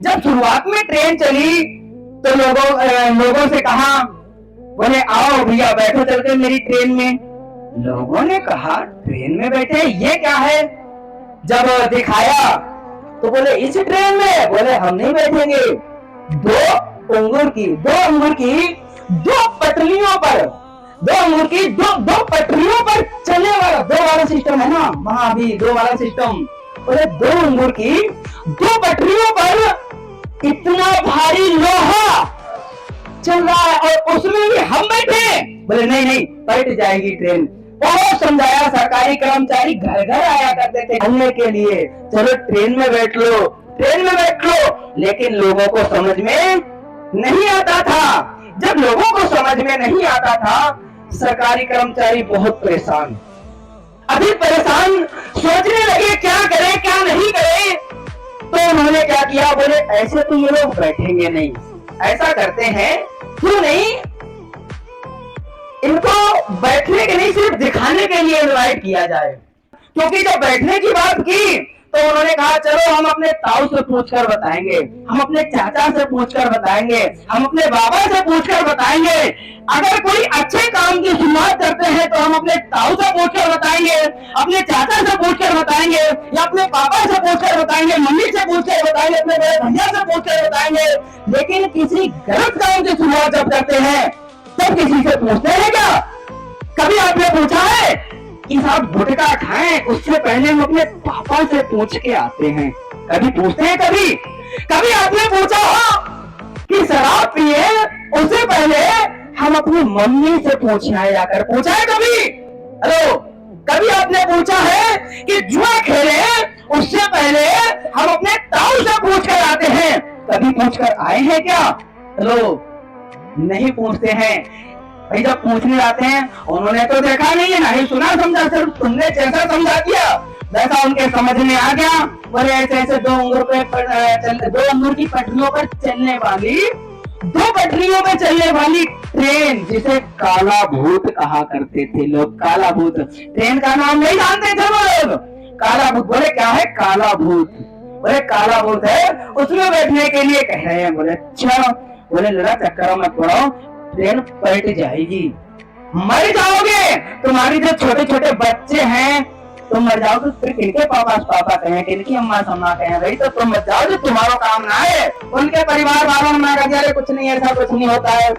जब शुरुआत में ट्रेन चली तो लोगों से कहा, बोले आओ भैया बैठो चल के मेरी ट्रेन में। लोगों ने कहा ट्रेन में बैठे, ये क्या है? जब दिखाया तो बोले इस ट्रेन में, बोले हम नहीं बैठेंगे। दो अंगूर की दो पटरियों पर, दो अंगूर की दो पटरियों पर चलने वाला, दो वाला सिस्टम है ना वहां, अभी दो वाला सिस्टम। बोले दो अंगूर की दो पटरियों पर इतना भारी लोहा चल रहा है और उसमें भी हम बैठे। बोले नहीं नहीं पलट जाएगी ट्रेन। बहुत समझाया, सरकारी कर्मचारी घर घर आया करते थे घूमने के लिए, चलो ट्रेन में बैठ लो, ट्रेन में बैठ लो। लेकिन लोगों को समझ में नहीं आता था। जब लोगों को समझ में नहीं आता था, सरकारी कर्मचारी बहुत परेशान, अभी परेशान, सोचने लगे क्या करें क्या नहीं करें। तो उन्होंने क्या किया, बोले ऐसे तो ये लोग बैठेंगे नहीं, ऐसा करते हैं क्यों नहीं इनको बैठने के नहीं सिर्फ दिखाने के लिए इनवाइट किया जाए। क्योंकि जब बैठने की बात की तो उन्होंने कहा चलो हम अपने ताऊ से पूछकर बताएंगे, हम अपने चाचा से पूछकर बताएंगे, हम अपने बाबा से पूछकर बताएंगे। अगर कोई अच्छे काम की शुरुआत करते हैं तो हम अपने ताऊ से पूछकर बताएंगे, अपने चाचा से पूछकर बताएंगे, या अपने पापा से पूछकर बताएंगे, मम्मी से पूछकर बताएंगे, अपने बड़े भैया से पूछकर बताएंगे। लेकिन किसी गलत काम की शुरुआत जब करते हैं तब किसी से पूछते हैं क्या? कभी आपने पूछा है कि साहब गुटखा खाएं उससे पहले हम अपने पापा से पूछ के आते हैं? कभी पूछते हैं? कभी आपने पूछा हो कि शराब पिए उससे पहले हम अपनी मम्मी से पूछे आए जाकर? पूछा है कभी? हेलो, कभी आपने पूछा है कि जुआ खेले उससे पहले हम अपने ताऊ से पूछ कर आते हैं? कभी पूछ कर आए हैं क्या? हेलो, नहीं पूछते हैं भाई। जब पूछने जाते हैं उन्होंने तो देखा नहीं है, नहीं सुना समझा, सिर्फ तुमने जैसा समझा दिया वैसा उनके समझ में आ गया। बोले ऐसे ऐसे दो अंगूर की पटरियों पर चलने वाली, दो पटरियों पे चलने वाली ट्रेन, जिसे काला भूत कहा करते थे लोग। काला भूत, ट्रेन का नाम नहीं जानते थे वो लोग, काला भूत। बोले क्या है काला भूत? बोले काला भूत है, उसमें बैठने के लिए कह रहे हैं। बोले अच्छा। बोले लड़ा चक्कर मत पड़ो, ट्रेन पलट जाएगी, मर जाओगे। तुम्हारी जो छोटे छोटे बच्चे हैं तुम मर जाओगे, फिर किनके पापा कहें, किनकी अम्मा कहें? भाई तो तुम मत जाओ जो तुम्हारा काम ना है। उनके परिवार वालों ने मांगा अरे कुछ नहीं, ऐसा कुछ नहीं होता है,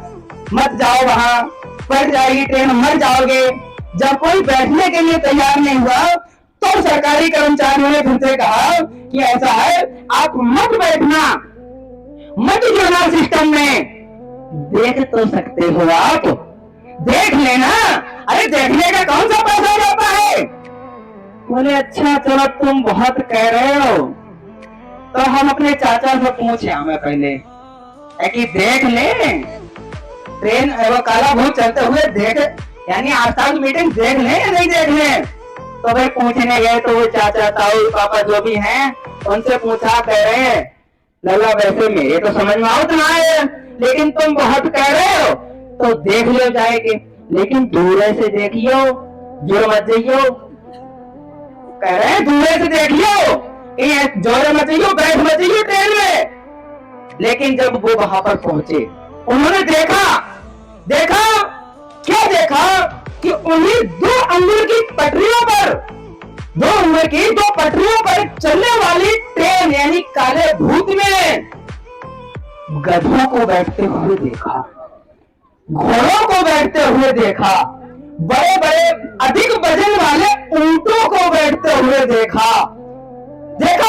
मत जाओ वहां, पलट जाएगी ट्रेन, मर जाओगे। जब कोई बैठने के लिए तैयार नहीं हुआ तो सरकारी कर्मचारियों ने फिर से कहा कि ऐसा है आप मत बैठना, मत जुड़ना सिस्टम में। देख तो सकते हो आप, देख लेना। अरे देखने का कौन सा पैसा जाता है? बोले अच्छा चलो तुम बहुत कह रहे हो तो हम अपने चाचा से पूछे हमें पहले कि देख ले ट्रेन वो काला भूत चलते हुए, देख यानी आसपास मीटिंग देख ले या नहीं देख ले? तो भाई पूछने गए तो वो चाचा ताऊ पापा जो भी हैं उनसे पूछा, कह रहे हैं लल्ला वैसे मेरे तो समझ में आओ ना है, लेकिन तुम बहुत कह रहे हो तो देख लो जाएगी, लेकिन दूर से देखियो, जोर मत जाइयो। कह रहे हैं दूर से देखियो, जोर मत जाइयो, बैठ मत जाइयो ट्रेन में। लेकिन जब वो वहां पर पहुंचे उन्होंने देखा क्या देखा कि उन्हीं दो अंगूर की पटरियों पर, दो अंगूर की दो पटरियों पर चलने वाली ट्रेन यानी काले भूत में गधों को बैठते हुए देखा, घोड़ों को बैठते हुए देखा, बड़े बड़े अधिक वजन वाले ऊंटों को बैठते हुए देखा,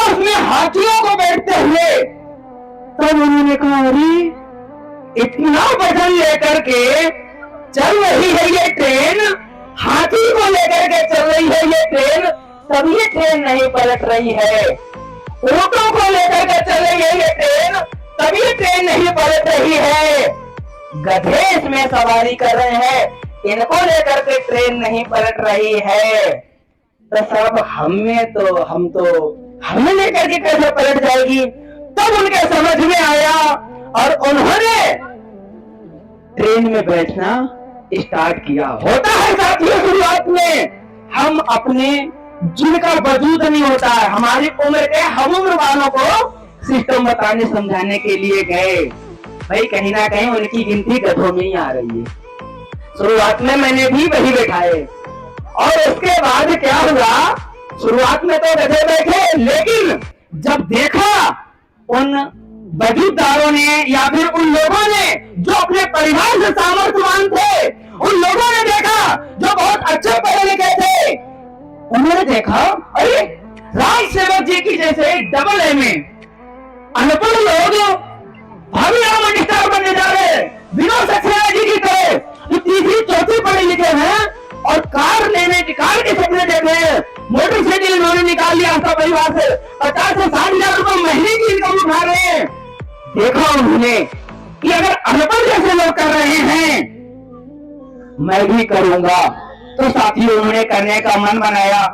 उसमें हाथियों को बैठते हुए। तब उन्होंने कहा अरे इतना वजन लेकर के चल रही है ये ट्रेन, हाथी को लेकर के चल रही है ये ट्रेन, तब ये ट्रेन नहीं पलट रही है। ऊंटों को लेकर के चल रही है ये ट्रेन, तभी ट्रेन नहीं पलट रही है। गधे इसमें सवारी कर रहे हैं, इनको लेकर के ट्रेन नहीं पलट रही है। तो सब हमें लेकर के कैसे पलट जाएगी? तब उनके समझ में आया और उन्होंने ट्रेन में बैठना स्टार्ट किया। होता है साथियों शुरुआत में हम अपने जिनका वजूद नहीं होता है, हमारी उम्र के हम उम्र वालों को सिस्टम बताने समझाने के लिए गए, भाई कहीं ना कहीं उनकी गिनती गधों में ही आ रही है। शुरुआत में मैंने भी वही बैठाए, और उसके बाद क्या हुआ, शुरुआत में तो गधे बैठे, लेकिन जब देखा उन वजूददारों ने या फिर उन लोगों ने जो अपने परिवार से सामर्थ्यवान थे, उन लोगों ने देखा जो बहुत अच्छे पढ़े लिखे थे, उन्होंने देखा अरे राज सेवक जी की जैसे डबल एमए अनपढ़ लोग भावी मिनिस्टर बनने जा रहे, विनोद सक्सेना जी की तरह जो तीसरी चौथी पढ़े लिखे हैं और कार के सपने देख रहे हैं, मोटरसाइकिल इन्होंने निकाल लिया अपना परिवार से, 50 से 60,000 रुपए महीने की इनकम उठा रहे हैं। देखा उन्होंने कि अगर अनपढ़ जैसे लोग कर रहे हैं मैं भी करूंगा, तो साथियों उन्होंने करने का मन बनाया।